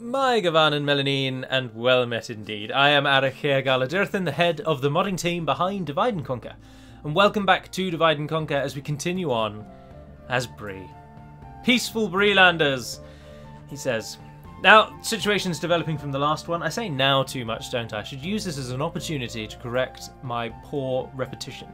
My Gavan and Melanine, and well met indeed. I am Arach Galadurthin, the head of the modding team behind Divide and Conquer. And welcome back to Divide and Conquer as we continue on as Bree. Peaceful Breelanders, he says. Now, situation's developing from the last one. I say now too much, don't I? I should use this as an opportunity to correct my poor repetition.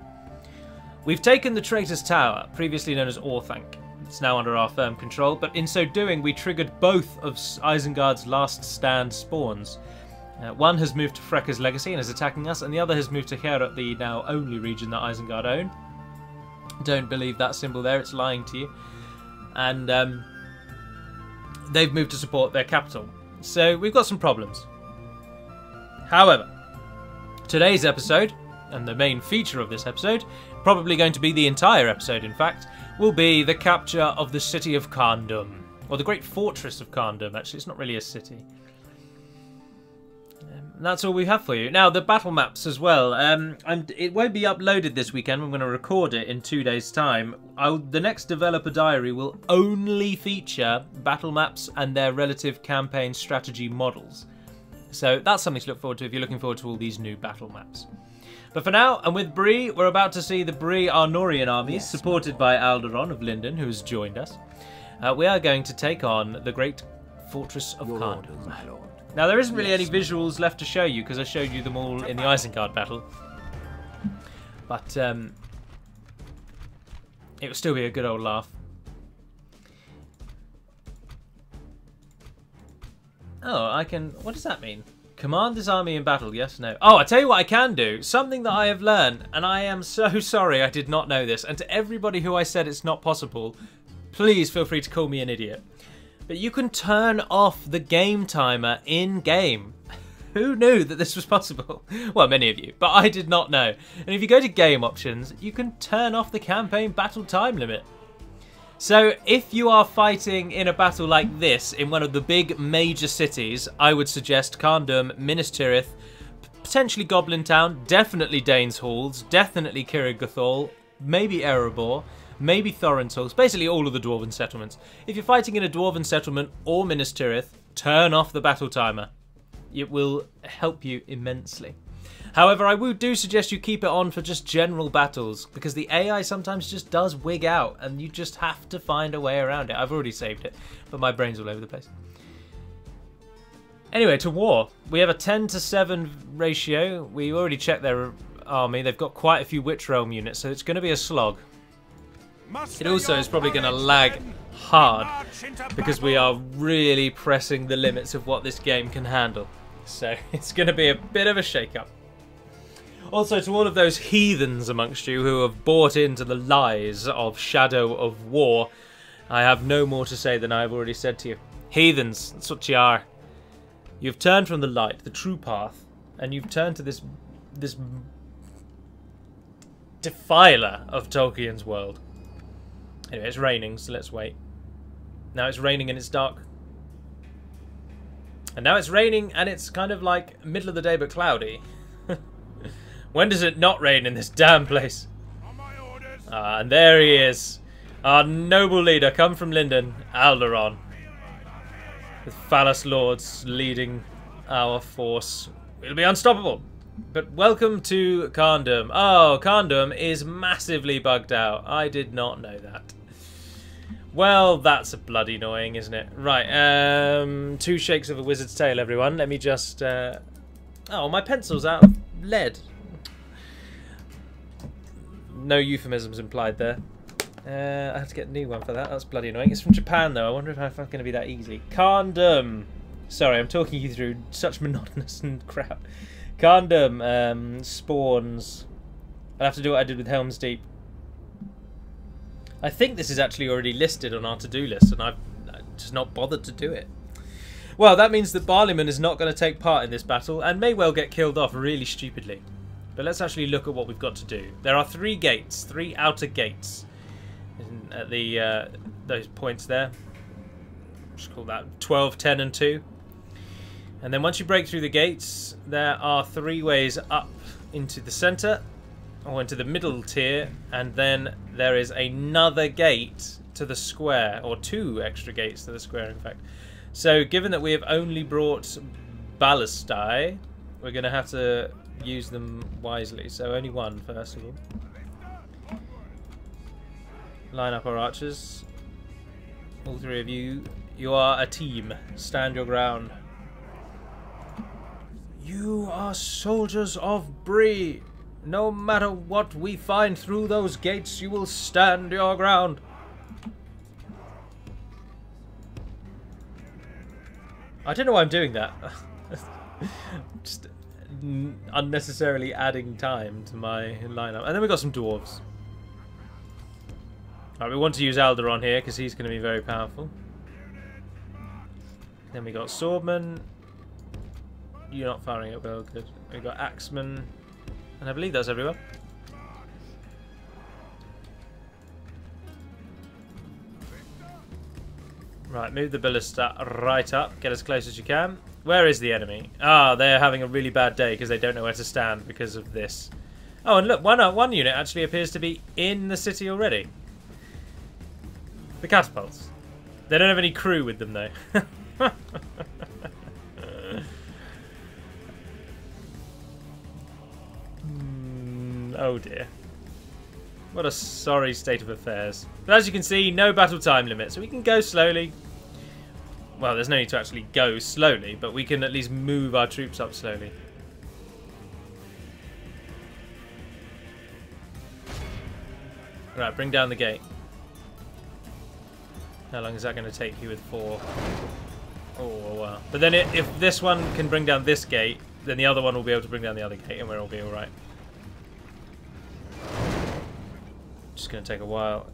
We've taken the Traitor's Tower, previously known as Orthanc. It's now under our firm control, but in so doing we triggered both of Isengard's last stand spawns. One has moved to Frekka's Legacy and is attacking us, and the other has moved to Heorot, the now only region that Isengard own. Don't believe that symbol there, it's lying to you. And they've moved to support their capital. So we've got some problems. However, today's episode, and the main feature of this episode, probably going to be the entire episode in fact, will be the capture of the city of Carndom. Or the great fortress of Carndom, actually. It's not really a city. And that's all we have for you. Now, the battle maps as well. It won't be uploaded this weekend. I'm going to record it in 2 days' time. The next developer diary will only feature battle maps and their relative campaign strategy models. So that's something to look forward to if you're looking forward to all these new battle maps. But for now, and with Bree, we're about to see the Bree Arnorian armies, supported by Alderon of Linden, who has joined us. We are going to take on the great fortress of Carndom. Now, there isn't really any visuals left to show you, because I showed you them all in the Isengard battle. But it will still be a good old laugh. Oh, I can... What does that mean? Command this army in battle, yes, no. Oh, I tell you what I can do. Something that I have learned, and I am so sorry I did not know this. And to everybody who I said it's not possible, please feel free to call me an idiot. But you can turn off the game timer in-game. Who knew that this was possible? Well, many of you, but I did not know. And if you go to game options, you can turn off the campaign battle time limit. So if you are fighting in a battle like this in one of the big major cities, I would suggest Carndom, Minas Tirith, potentially Goblin Town, definitely Dane's Halls, definitely Cirrig Gothol, maybe Erebor, maybe Thorin's Halls, basically all of the Dwarven settlements. If you're fighting in a Dwarven settlement or Minas Tirith, turn off the battle timer. It will help you immensely. However, I do suggest you keep it on for just general battles, because the AI sometimes just does wig out, and you just have to find a way around it. I've already saved it, but my brain's all over the place. Anyway, to war. We have a 10-to-7 ratio. We already checked their army. They've got quite a few Witch Realm units, so it's going to be a slog. It also is probably going to lag hard, because we are really pressing the limits of what this game can handle. So it's going to be a bit of a shake-up. Also, to all of those heathens amongst you who have bought into the lies of Shadow of War, I have no more to say than I have already said to you. Heathens, that's what you are. You've turned from the light, the true path, and you've turned to this defiler of Tolkien's world. Anyway, it's raining, so let's wait. Now it's raining and it's dark. And now it's raining and it's kind of like middle of the day but cloudy. When does it not rain in this damn place? And there he is. Our noble leader, come from Linden, Alderon. With Phallus Lords leading our force. We'll be unstoppable. But welcome to Carndom. Oh, Carndom is massively bugged out. I did not know that. Well, that's a bloody annoying, isn't it? Right, 2 shakes of a wizard's tail, everyone. Let me just... Oh, my pencil's out of lead. No euphemisms implied there. I have to get a new one for that. That's bloody annoying. It's from Japan, though. I wonder if it's going to be that easy. Carndom. Sorry, I'm talking you through such monotonous crap. Carndom spawns. I'll have to do what I did with Helm's Deep. I think this is actually already listed on our to-do list, and I've just not bothered to do it. Well, that means that Barliman is not going to take part in this battle, and may well get killed off really stupidly. But let's actually look at what we've got to do. There are 3 gates, 3 outer gates at the those points there. Just call that 12, 10, and 2. And then once you break through the gates, there are 3 ways up into the centre, or into the middle tier, and then there is another gate to the square, or 2 extra gates to the square, in fact. So, given that we have only brought ballistae, we're going to have to use them wisely. So, only one, first of all. Line up our archers. All three of you. You are a team. Stand your ground. You are soldiers of Bree. No matter what we find through those gates, you will stand your ground. I don't know why I'm doing that. Just unnecessarily adding time to my lineup. And then we've got some dwarves. Alright, we want to use Alderon here because he's going to be very powerful. Then we got Swordman. You're not firing it well, good. We've got Axeman. And I believe that's everyone. Right, move the ballista right up. Get as close as you can. Where is the enemy? Ah, they're having a really bad day because they don't know where to stand because of this. Oh, and look, one unit actually appears to be in the city already. The catapults. They don't have any crew with them, though. Oh dear. What a sorry state of affairs. But as you can see, no battle time limit, so we can go slowly. Well, there's no need to actually go slowly, but we can at least move our troops up slowly. Right, bring down the gate. How long is that going to take you with 4? Oh, wow. But then if this one can bring down this gate, then the other one will be able to bring down the other gate, and we'll all be alright. Just going to take a while.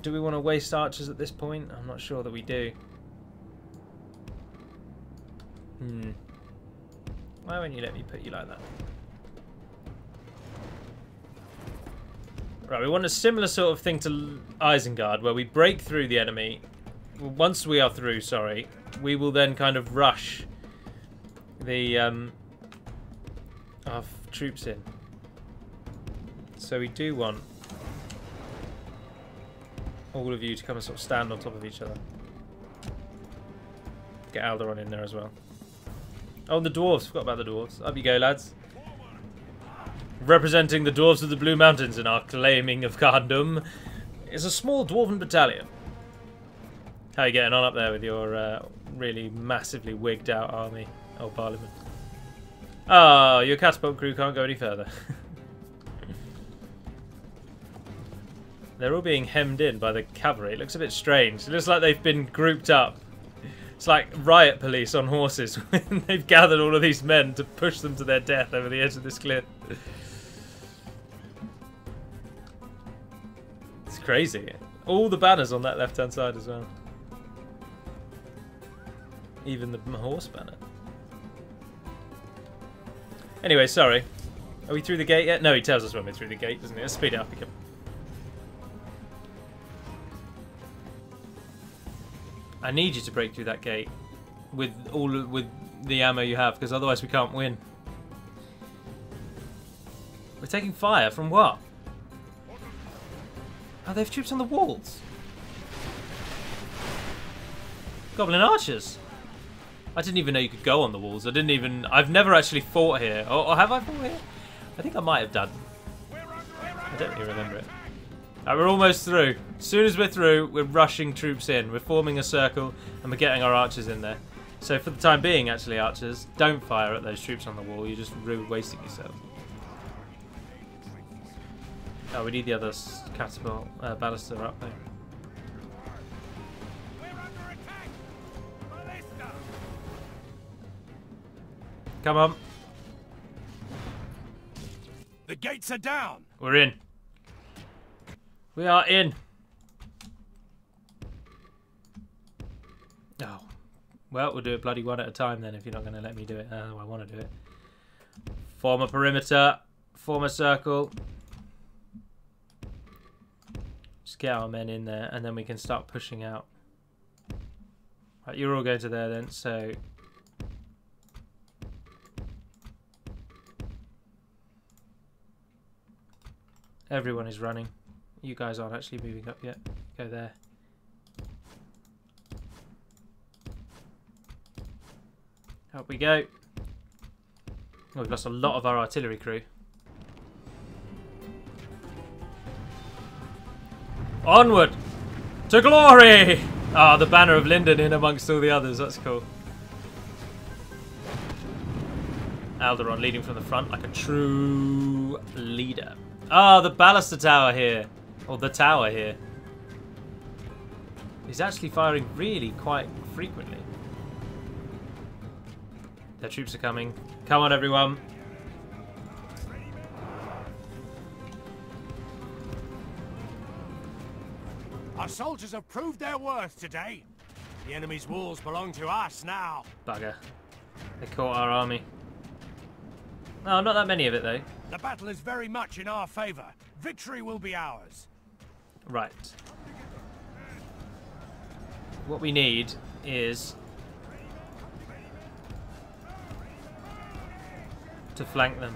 Do we want to waste archers at this point? I'm not sure that we do. Why won't you let me put you like that? Right, we want a similar sort of thing to Isengard, where we break through the enemy. Once we are through, sorry, we will then kind of rush the our troops in. So we do want all of you to come and sort of stand on top of each other. Get Alderon in there as well. Oh, and the dwarves. Forgot about the dwarves. Up you go, lads. Representing the dwarves of the Blue Mountains in our claiming of Carndom is a small dwarven battalion. How are you getting on up there with your really massively wigged out army? Oh, Parliament. Oh, your catapult crew can't go any further. They're all being hemmed in by the cavalry. It looks a bit strange. It looks like they've been grouped up. It's like riot police on horses. They've gathered all of these men to push them to their death over the edge of this cliff. It's crazy. All the banners on that left-hand side as well. Even the horse banner. Anyway, sorry. Are we through the gate yet? No, he tells us when we're through the gate, doesn't he? Let's speed it up again. I need you to break through that gate with the ammo you have, because otherwise we can't win. We're taking fire from what? Oh, they have troops on the walls. Goblin archers. I didn't even know you could go on the walls. I've never actually fought here. Or have I fought here? I think I might have done. I don't really remember it. Right, we're almost through. As soon as we're through, we're rushing troops in. We're forming a circle and we're getting our archers in there. So for the time being, actually, archers, don't fire at those troops on the wall. You're just wasting yourself. Oh, we need the other catapult ballista up there. Come on. The gates are down. We're in. We are in. Oh. Well, we'll do it bloody one at a time then if you're not going to let me do it. I want to do it. Form a perimeter. Form a circle. Just get our men in there and then we can start pushing out. Right, you're all going to there then, so... Everyone is running. You guys aren't actually moving up yet. Go there. Up we go. Oh, we've lost a lot of our artillery crew. Onward to glory! Ah, the banner of Linden in amongst all the others. That's cool. Alderon leading from the front like a true leader. Ah, the baluster tower here. Or the tower here. He's actually firing really quite frequently. Their troops are coming. Come on, everyone. Our soldiers have proved their worth today. The enemy's walls belong to us now. Bugger. They caught our army. No, not that many of it, though. The battle is very much in our favor. Victory will be ours. Right. What we need is to flank them.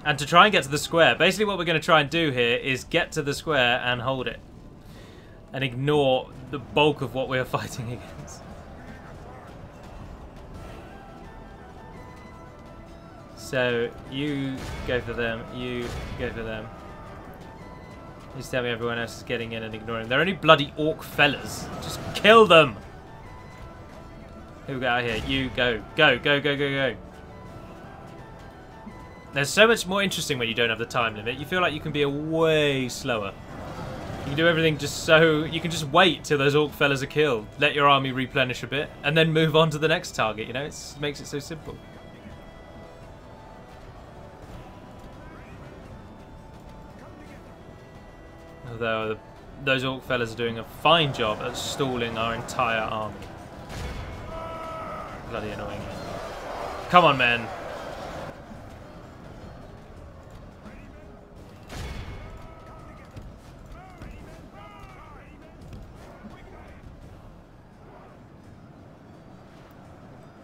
And to try and get to the square. Basically what we're going to try and do here is get to the square and hold it. And ignore the bulk of what we're fighting against. So, you go for them, you go for them. Just tell me everyone else is getting in and ignoring. They're only bloody orc fellas. Just kill them! Who got out here? You go. Go, go, go, go, go. There's so much more interesting when you don't have the time limit. You feel like you can be a way slower. You can do everything just so... You can just wait till those orc fellas are killed. Let your army replenish a bit. And then move on to the next target, you know? It makes it so simple. Although those orc fellas are doing a fine job at stalling our entire army. Bloody annoying. Come on, men.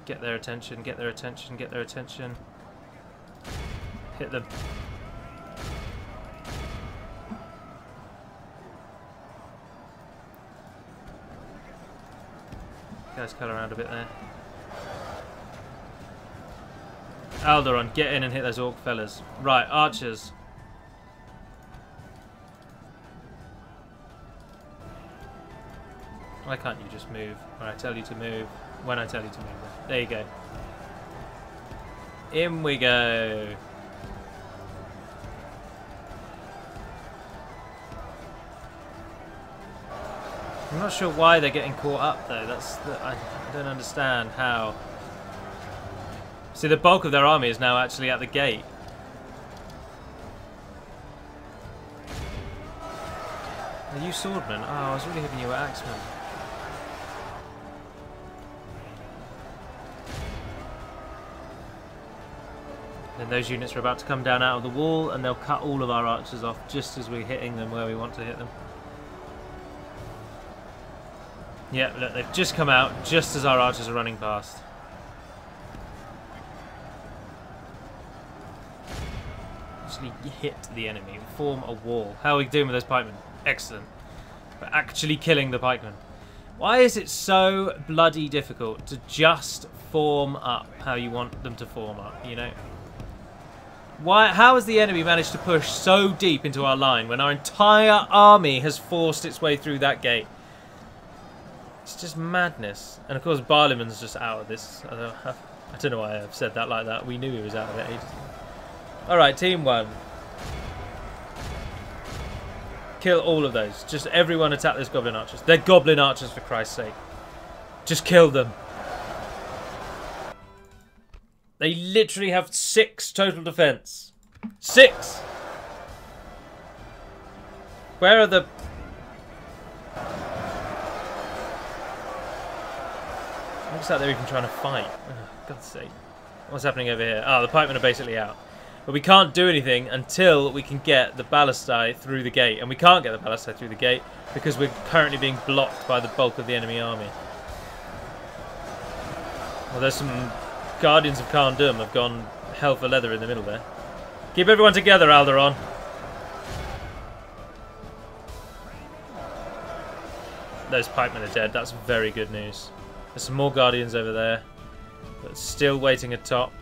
Get their attention, get their attention, get their attention. Hit them. Guys, cut around a bit there. Alderon, get in and hit those orc fellas. Right, archers. Why can't you just move when I tell you to move? When I tell you to move. There you go. In we go. I'm not sure why they're getting caught up though. I don't understand how. See, the bulk of their army is now actually at the gate. Are you swordmen? Oh, I was really hoping you were axemen. Then those units are about to come down out of the wall and they'll cut all of our archers off just as we're hitting them where we want to hit them. Yeah, look, they've just come out just as our archers are running past. Actually hit the enemy, form a wall. How are we doing with those pikemen? Excellent. We're actually killing the pikemen. Why is it so bloody difficult to just form up how you want them to form up, you know? How has the enemy managed to push so deep into our line when our entire army has forced its way through that gate? It's just madness. And of course Barliman's just out of this. I don't know why I've said that like that. We knew he was out of it ages ago. Alright, team 1. Kill all of those. Just everyone attack those goblin archers. They're goblin archers, for Christ's sake. Just kill them. They literally have 6 total defense. 6! Where are the... Looks like they're even trying to fight. Oh, God's sake. What's happening over here? Oh, the pikemen are basically out. But we can't do anything until we can get the ballistae through the gate. And we can't get the ballistae through the gate because we're currently being blocked by the bulk of the enemy army. Well, there's some Guardians of Carn have gone hell for leather in the middle there. Keep everyone together, Alderon. Those pikemen are dead. That's very good news. There's some more Guardians over there. But still waiting atop.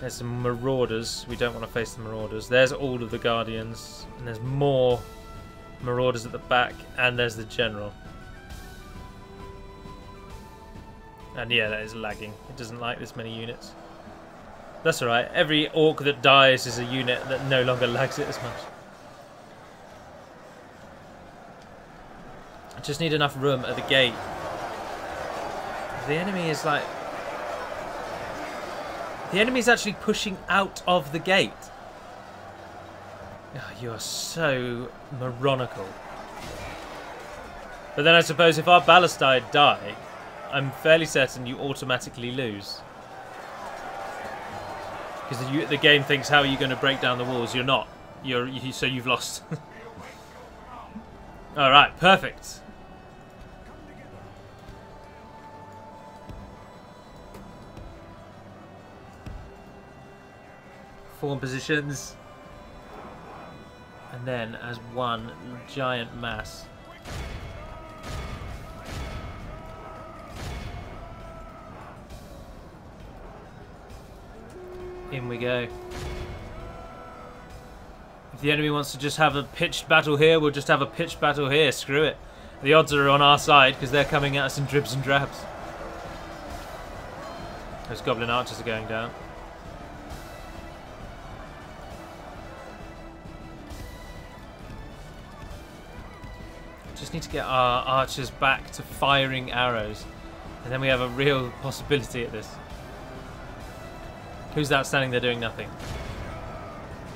There's some marauders. We don't want to face the marauders. There's all of the guardians. And there's more marauders at the back. And there's the general. And yeah, that is lagging. It doesn't like this many units. That's alright. Every orc that dies is a unit that no longer lags it as much. I just need enough room at the gate. The enemy is like... The enemy is actually pushing out of the gate. Oh, you are so moronical. But then I suppose if our ballistide die, I'm fairly certain you automatically lose. Because the game thinks, how are you going to break down the walls? You're not. So you've lost. Alright, perfect. Form positions. And then as one giant mass. In we go. If the enemy wants to just have a pitched battle here, we'll just have a pitched battle here. Screw it. The odds are on our side because they're coming at us in dribs and drabs. Those goblin archers are going down. Just need to get our archers back to firing arrows. And then we have a real possibility at this. Who's that standing there doing nothing?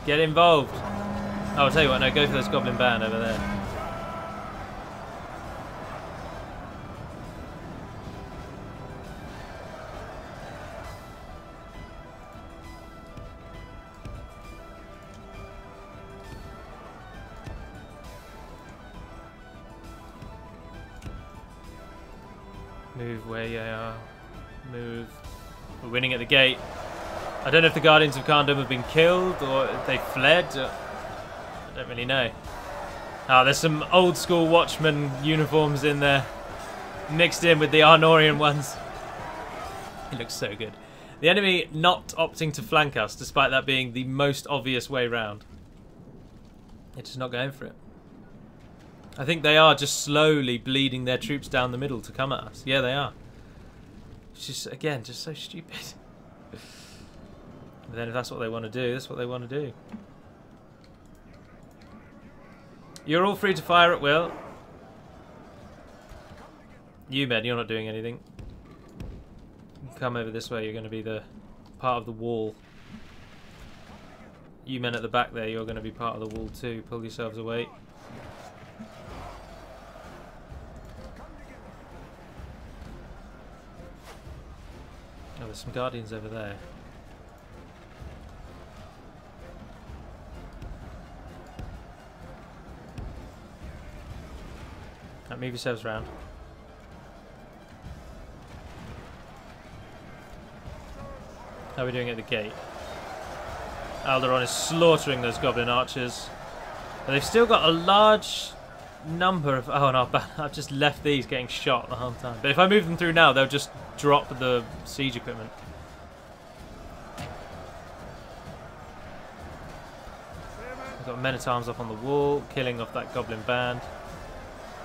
Get involved. Oh, I'll tell you what, no, go for this goblin band over there. Move where you are. Move. We're winning at the gate. I don't know if the Guardians of Carn have been killed or if they fled. I don't really know. Oh, there's some old school Watchman uniforms in there. Mixed in with the Arnorian ones. It looks so good. The enemy not opting to flank us, despite that being the most obvious way round. They're just not going for it. I think they are just slowly bleeding their troops down the middle to come at us. Yeah, they are. It's just, again, just so stupid. But then if that's what they want to do, that's what they want to do. You're all free to fire at will. You men, you're not doing anything. Come over this way, you're going to be the part of the wall. You men at the back there, you're going to be part of the wall too. Pull yourselves away. Oh, there's some guardians over there. Right, move yourselves round. How are we doing at the gate? Alderon is slaughtering those goblin archers. But they've still got a large number of... Oh no, I've just left these getting shot the whole time. But if I move them through now, they'll just drop the siege equipment. We've got men-at-arms up on the wall, killing off that goblin band.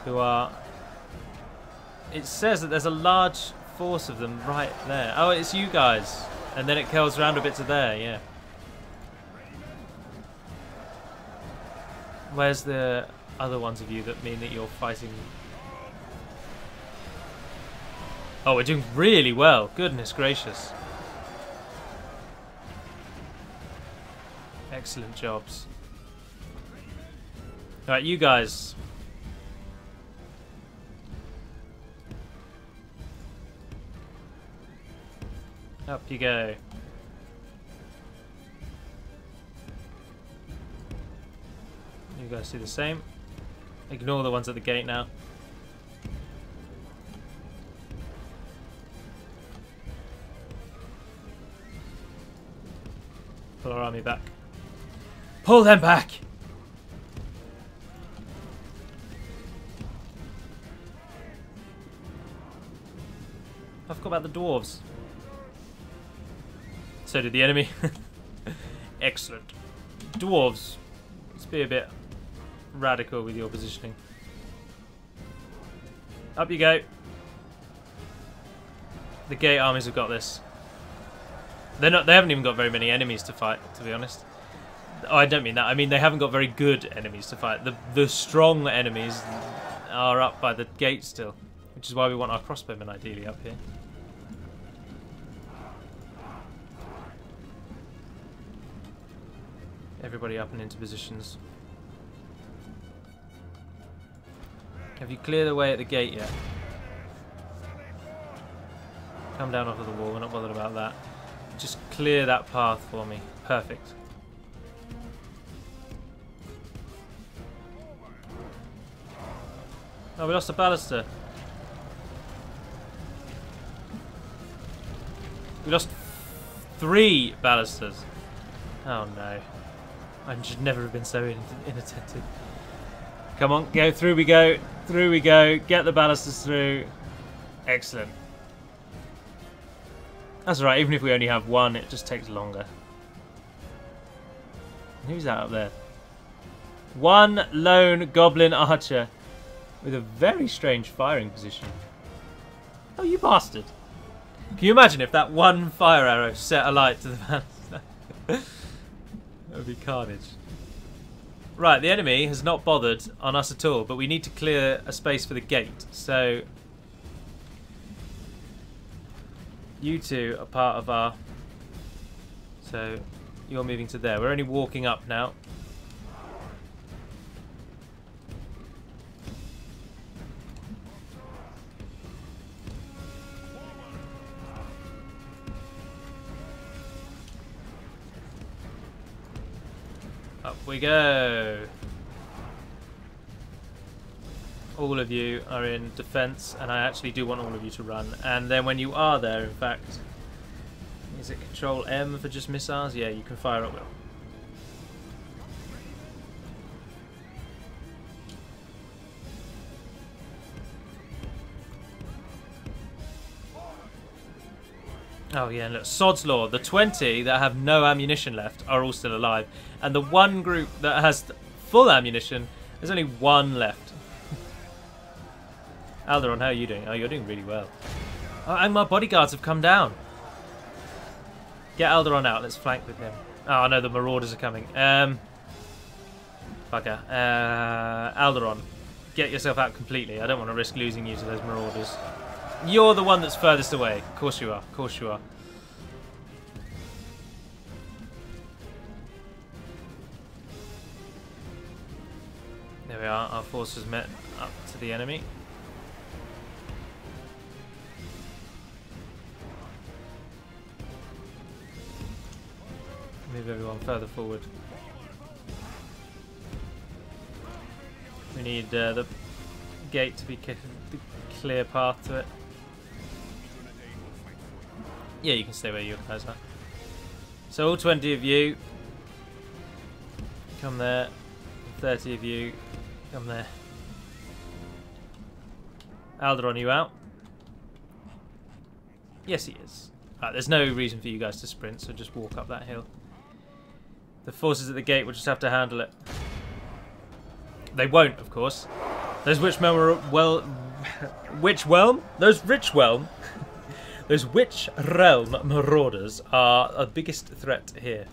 Who are... It says that there's a large force of them right there. Oh, it's you guys. And then it curls around a bit to there, yeah. Where's the other ones of you that mean that you're fighting? Oh, we're doing really well. Goodness gracious. Excellent jobs. Alright, you guys. Up you go. You guys do the same. Ignore the ones at the gate now. Pull our army back. Pull them back! I forgot about the dwarves. So did the enemy. Excellent. Dwarves, let's be a bit radical with your positioning. Up you go. The gate armies have got this. They haven't even got very many enemies to fight, to be honest. Oh, I don't mean that. I mean they haven't got very good enemies to fight. The strong enemies are up by the gate still, which is why we want our crossbowmen ideally up here. Everybody up and into positions. Have you cleared the way at the gate yet? Come down off of the wall, we're not bothered about that. Just clear that path for me. Perfect. Oh, we lost a baluster. We lost 3 balusters. Oh no. I should never have been so inattentive. Come on, go through we go. Through we go. Get the balusters through. Excellent. That's alright, even if we only have 1, it just takes longer. Who's that up there? 1 lone goblin archer with a very strange firing position. Oh, you bastard. Can you imagine if that 1 fire arrow set alight to the banister? That would be carnage. Right, the enemy has not bothered on us at all, but we need to clear a space for the gate. So you two are part of our... So you're moving to there. We're only walking up now. Up we go. All of you are in defense, and I actually do want all of you to run. And then when you are there, in fact, is it Control M for just missiles? Yeah, you can fire at will. Oh yeah, and look, sod's law, the 20 that have no ammunition left are all still alive. And the 1 group that has full ammunition, there's only 1 left. Alderon, how are you doing? Oh, you're doing really well. Oh, and my bodyguards have come down. Get Alderon out, let's flank with him. Oh no, the marauders are coming. Bugger. Alderon, get yourself out completely. I don't want to risk losing you to those marauders. You're the one that's furthest away. Of course you are. Of course you are. There we are. Our forces met up to the enemy. Move everyone further forward. We need the gate to be the clear path to it. Yeah, you can stay where you guys are. So all 20 of you come there. 30 of you come there. Alderon, you out? Yes, he is. Right, there's no reason for you guys to sprint, so just walk up that hill. The forces at the gate will just have to handle it. They won't, of course. Those Witch Realm those Witch Realm marauders are the biggest threat here.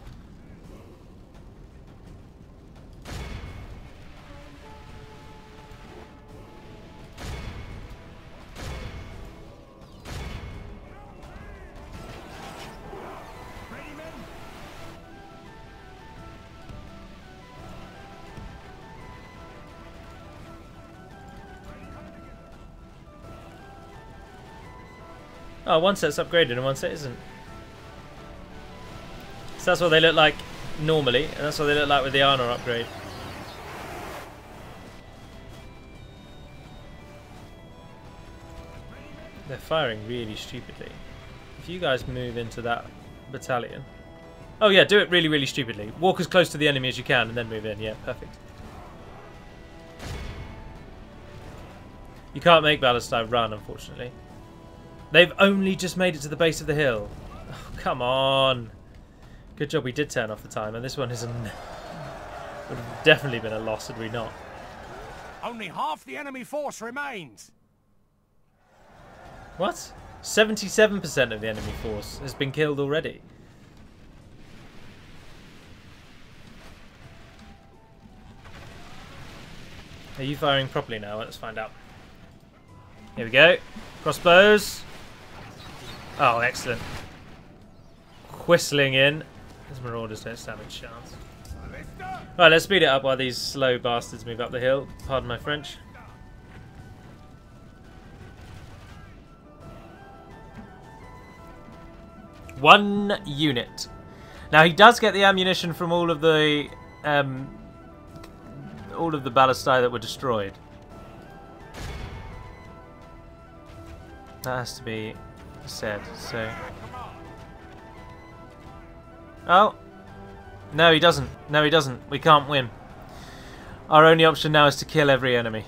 Oh, one set's upgraded and one set isn't. So that's what they look like normally, and that's what they look like with the Arnor upgrade. They're firing really stupidly. If you guys move into that battalion... Oh yeah, do it really, really stupidly. Walk as close to the enemy as you can and then move in. Yeah, perfect. You can't make Ballastai run, unfortunately. They've only just made it to the base of the hill. Oh, come on. Good job we did turn off the timer. This one would have definitely been a loss had we not. Only half the enemy force remains. What? 77% of the enemy force has been killed already. Are you firing properly now? Let's find out. Here we go. Crossbows. Oh, excellent. Whistling in. These marauders don't stand a chance. Right, let's speed it up while these slow bastards move up the hill. Pardon my French. One unit. Now he does get the ammunition from all of the ballistae that were destroyed. That has to be said. So. Oh. No, he doesn't. No, he doesn't. We can't win. Our only option now is to kill every enemy.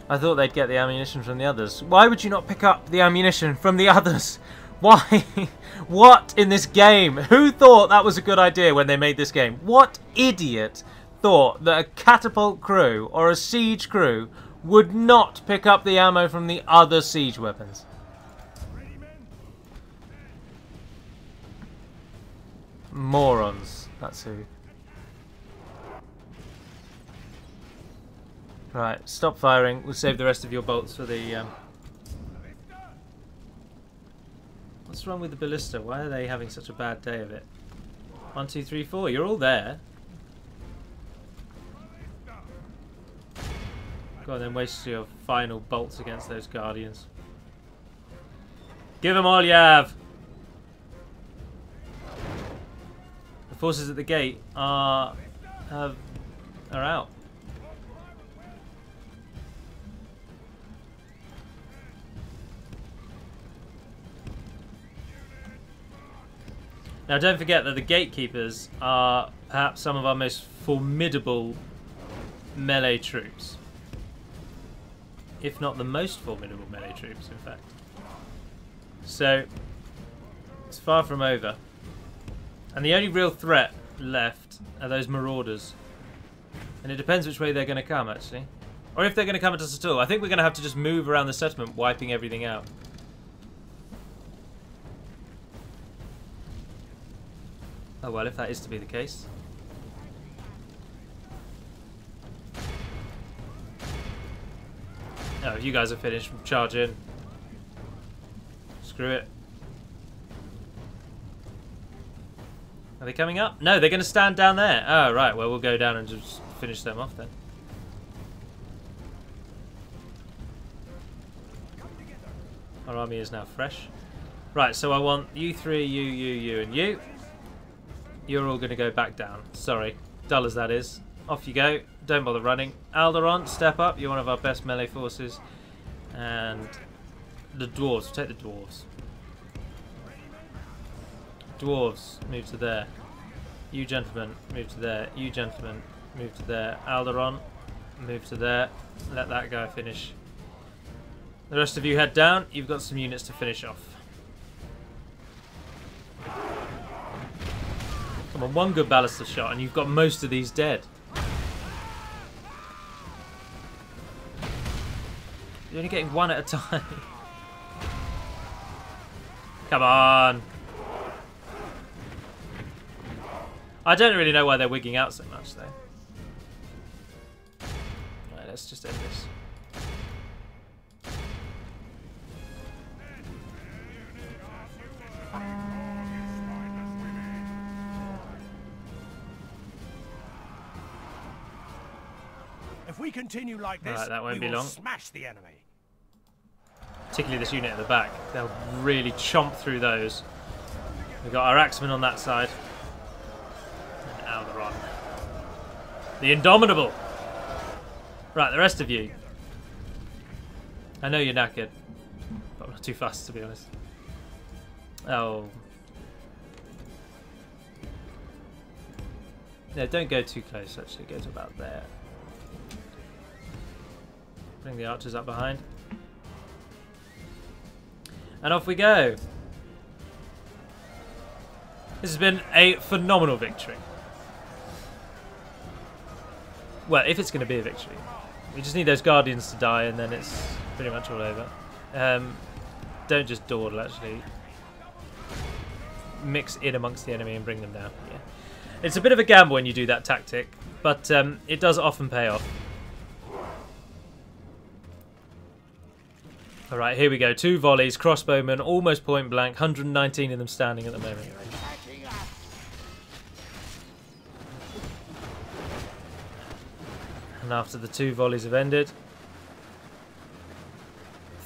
I thought they'd get the ammunition from the others. Why would you not pick up the ammunition from the others? Why? What in this game? Who thought that was a good idea when they made this game? What idiot thought that a catapult crew or a siege crew would not pick up the ammo from the other siege weapons? Morons. That's who. Right, stop firing. We'll save the rest of your bolts for the... What's wrong with the ballista? Why are they having such a bad day of it? 1, 2, 3, 4. You're all there. Go on then, waste your final bolts against those guardians. Give them all you have! The forces at the gate are out. Now don't forget that the gatekeepers are perhaps some of our most formidable melee troops. If not the most formidable melee troops, in fact. So, it's far from over. And the only real threat left are those marauders. And it depends which way they're going to come, actually. Or if they're going to come at us at all. I think we're going to have to just move around the settlement, wiping everything out. Oh well, if that is to be the case. Oh, you guys are finished. Charge in. Screw it. Are they coming up? No, they're going to stand down there. Oh, right. Well, we'll go down and just finish them off then. Our army is now fresh. Right, so I want you three, you, and you. You're all going to go back down. Sorry. Dull as that is. Off you go. Don't bother running. Alderon, step up. You're one of our best melee forces. And the dwarves. Take the dwarves. Dwarves, move to there. You gentlemen, move to there. You gentlemen, move to there. Alderon, move to there. Let that guy finish. The rest of you head down. You've got some units to finish off. Come on, one good ballista shot and you've got most of these dead. You're only getting one at a time. Come on. I don't really know why they're wigging out so much, though. Right, let's just end this. If we continue like this, right, that won't we be will long. Smash the enemy. Particularly this unit at the back. They'll really chomp through those. We've got our axemen on that side. And Alderon. The Indomitable! Right, the rest of you. I know you're knackered. But I'm not too fast, to be honest. Oh. No, don't go too close, actually. Go to about there. Bring the archers up behind. And off we go. This has been a phenomenal victory. Well, if it's going to be a victory. We just need those guardians to die and then it's pretty much all over. Don't just dawdle, actually. Mix in amongst the enemy and bring them down. Yeah. It's a bit of a gamble when you do that tactic, but it does often pay off. Alright, here we go. 2 volleys, crossbowmen, almost point blank, 119 of them standing at the moment. And after the 2 volleys have ended,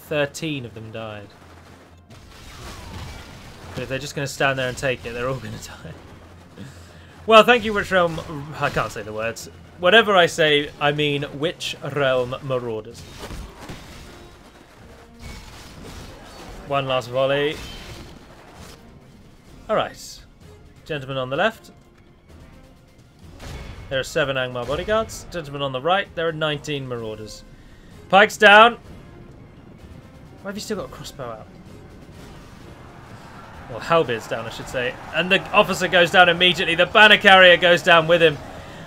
13 of them died. But if they're just going to stand there and take it, they're all going to die. Well, thank you, Witch Realm... I can't say the words. Whatever I say, I mean Witch Realm Marauders. One last volley. Alright. Gentlemen on the left. There are 7 Angmar bodyguards. Gentlemen on the right, there are 19 marauders. Pikes down. Why have you still got a crossbow out? Well, halberds down, I should say. And the officer goes down immediately. The banner carrier goes down with him.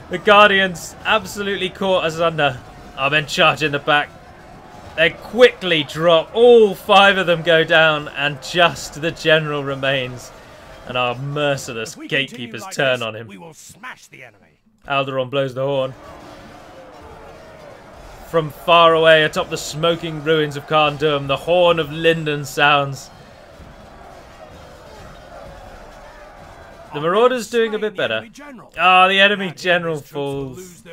The guardians absolutely caught us under. Our men charge in the back. They quickly drop. All 5 of them go down, and just the general remains. And our merciless gatekeepers turn on him. We will smash the enemy. Alderon blows the horn. From far away atop the smoking ruins of Carn, the horn of Linden sounds. The Marauders doing a bit better. Ah, the enemy general falls.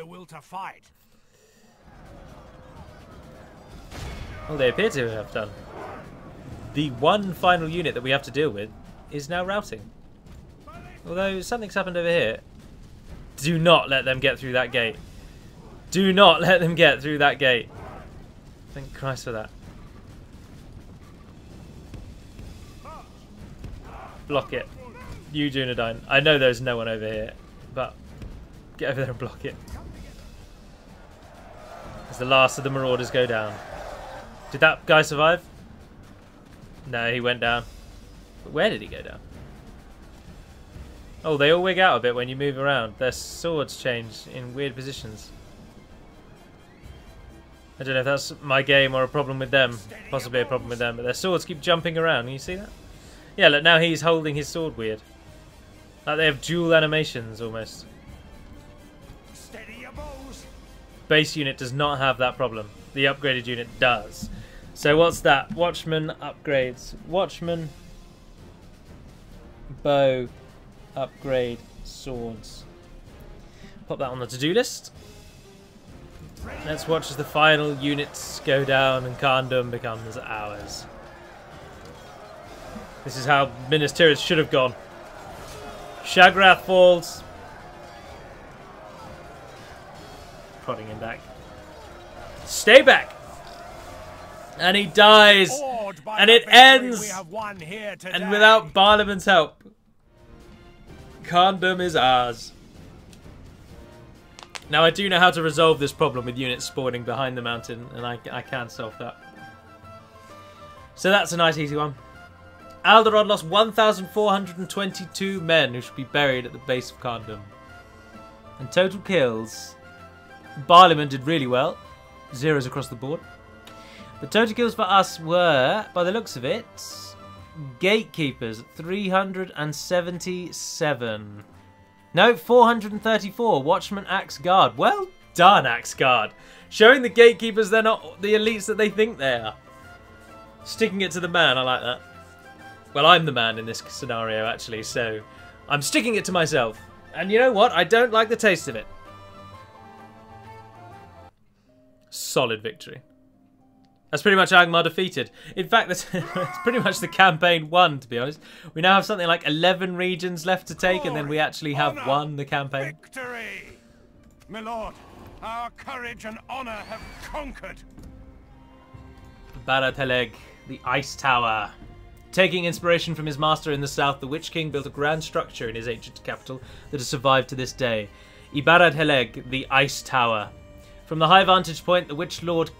Well, they appear to have done. The one final unit that we have to deal with is now routing. Although something's happened over here. Do not let them get through that gate. Do not let them get through that gate. Thank Christ for that. Block it. You, Dunedain. I know there's no one over here, but get over there and block it. As the last of the Marauders go down. Did that guy survive? No, he went down. But where did he go down? Oh, they all wig out a bit when you move around. Their swords change in weird positions. I don't know if that's my game or a problem with them. Possibly a problem with them, but their swords keep jumping around. Can you see that? Yeah, look, now he's holding his sword weird. Like they have dual animations almost. Base unit does not have that problem. The upgraded unit does. So what's that? Watchman upgrades. Watchman, bow, upgrade, swords. Pop that on the to-do list. Let's watch as the final units go down and Carndom becomes ours. This is how Minas Tirith should have gone. Shagrath falls. Prodding him back. Stay back! And he dies! And it ends! And without Barliman's help, Carndom is ours. Now I do know how to resolve this problem with units spawning behind the mountain, and I can solve that. So that's a nice easy one. Alderaan lost 1,422 men who should be buried at the base of Carndom. And total kills, Barliman did really well. 0s across the board. The total kills for us were, by the looks of it, Gatekeepers 377. No, 434. Watchman, Axe Guard. Well done, Axe Guard. Showing the Gatekeepers they're not the elites that they think they are. Sticking it to the man, I like that. Well, I'm the man in this scenario, actually, so I'm sticking it to myself. And you know what? I don't like the taste of it. Solid victory. That's pretty much Angmar defeated. In fact, that's pretty much the campaign won, to be honest. We now have something like 11 regions left to take, and then we actually have won the campaign. Victory! My lord, our courage and honor have conquered. Barrow-downs, the Ice Tower. Taking inspiration from his master in the south, the Witch King built a grand structure in his ancient capital that has survived to this day. Barrow-downs, the Ice Tower. From the high vantage point, the Witch Lord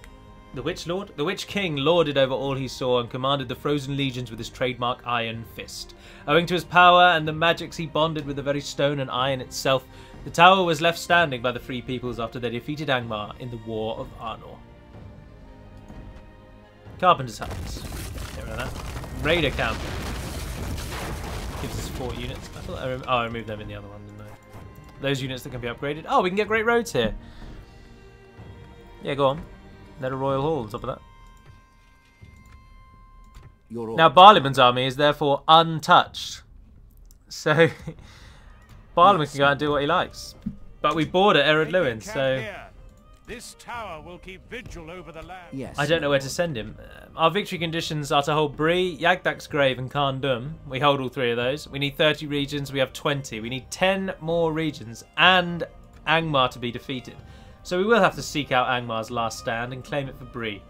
The Witch Lord? The Witch King lorded over all he saw and commanded the frozen legions with his trademark iron fist. Owing to his power and the magics he bonded with the very stone and iron itself, the tower was left standing by the Free Peoples after they defeated Angmar in the War of Arnor. Carpenter's Huts. Get rid of that. Raider Camp. Gives us 4 units. I thought I removed them in the other one, didn't I? Those units that can be upgraded. Oh, we can get great roads here. Yeah, go on. Let a Royal Hall on top of that. Now, Barliman's army is therefore untouched. So, Barliman can go out and do what he likes. But we border Erod Luin, so... This tower will keep vigil over the land. Yes. I don't know where to send him. Our victory conditions are to hold Bree, Yagdak's Grave and Carn. We hold all 3 of those. We need 30 regions, we have 20. We need 10 more regions and Angmar to be defeated. So we will have to seek out Angmar's last stand and claim it for Bree.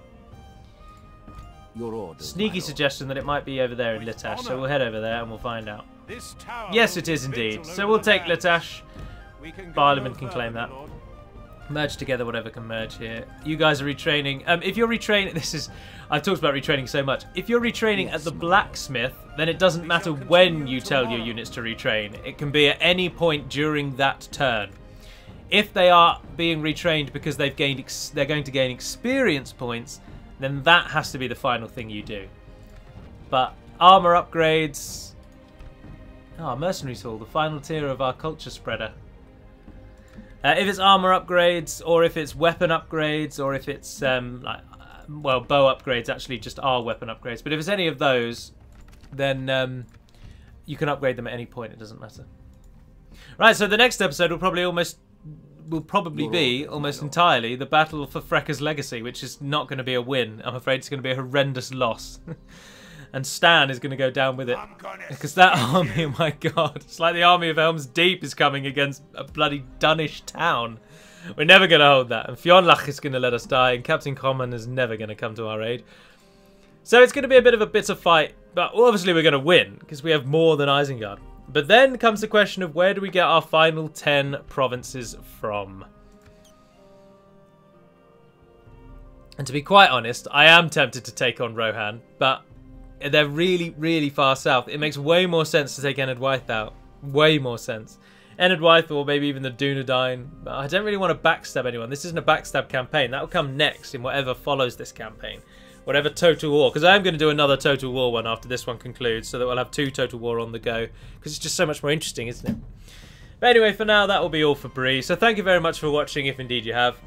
Your orders, Sneaky suggestion that it might be over there in Litash, so we'll head over there and we'll find out. This tower Yes, it is indeed. So we'll take Litash. Barliman can claim that. Merge together whatever can merge here. You guys are retraining. If you're retraining, I've talked about retraining so much. If you're retraining at the blacksmith, then it doesn't matter when you tell your units to retrain. It can be at any point during that turn. If they are being retrained because they're going to gain experience points, then that has to be the final thing you do. But armor upgrades. Mercenaries Hall, the final tier of our culture spreader. If it's armor upgrades, or if it's weapon upgrades, or if it's bow upgrades, actually just are weapon upgrades. But if it's any of those, then you can upgrade them at any point. It doesn't matter. Right. So the next episode will probably be almost entirely the battle for Frekka's legacy, which is not going to be a win. I'm afraid it's going to be a horrendous loss. And Stan is going to go down with it. Because that army, oh my god, it's like the army of Helm's Deep is coming against a bloody Dunnish town. We're never going to hold that. And Fionlach is going to let us die, and Captain Common is never going to come to our aid. So it's going to be a bit of a bitter fight, but obviously we're going to win, because we have more than Isengard. But then comes the question of where do we get our final 10 provinces from? And to be quite honest, I am tempted to take on Rohan, but they're really, really far south. It makes way more sense to take Enid Wythe out. Way more sense. Enid Wythe or maybe even the Dunedain. But I don't really want to backstab anyone. This isn't a backstab campaign. That will come next in whatever follows this campaign. Whatever Total War. Because I am going to do another Total War one after this one concludes. So that we'll have 2 Total War on the go. Because it's just so much more interesting, isn't it? But anyway, for now, that will be all for Bree. So thank you very much for watching, if indeed you have.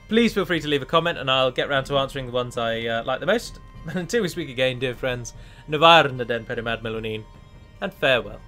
Please feel free to leave a comment and I'll get round to answering the ones I like the most. And until we speak again, dear friends, Navarre na den perimad melonin, and farewell.